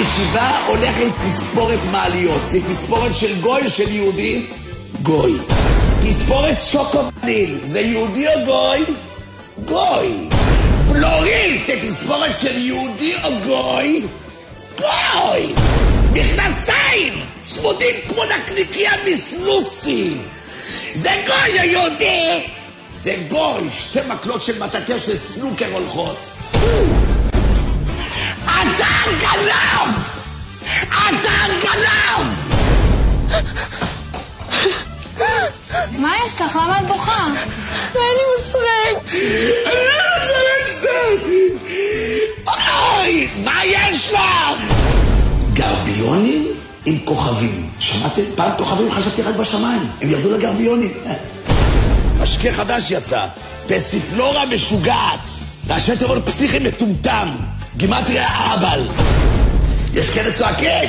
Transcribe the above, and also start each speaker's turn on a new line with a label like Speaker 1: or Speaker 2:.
Speaker 1: ישיבה הולך עם תספורת מעליות. זה תספורת של גוי, של יהודי? גוי. תספורת שוקו וניל. זה יהודי או גוי? גוי. בלורית זה תספורת של יהודי או גוי? גוי. מכנסיים צמודים כמו נקניקיה מסלוסי. זה גוי או יהודי? זה גוי. שתי מקלות של מטאטא של סנוקר הולכות. אתה גנב! אתה גנב!
Speaker 2: מה יש לך? למה את בוכה?
Speaker 3: אין לי מושג.
Speaker 1: אני לא יודע. אוי, מה יש לך? גרביונים עם כוכבים. שמעתם? פעם כוכבים חשבתי רק בשמיים. הם ירדו לגרביונים. משקה חדש יצא. פסיפלורה משוגעת. ראשי תיבות פסיכי מטומטם. גימטריה אהבל. יש כאלה צועקים.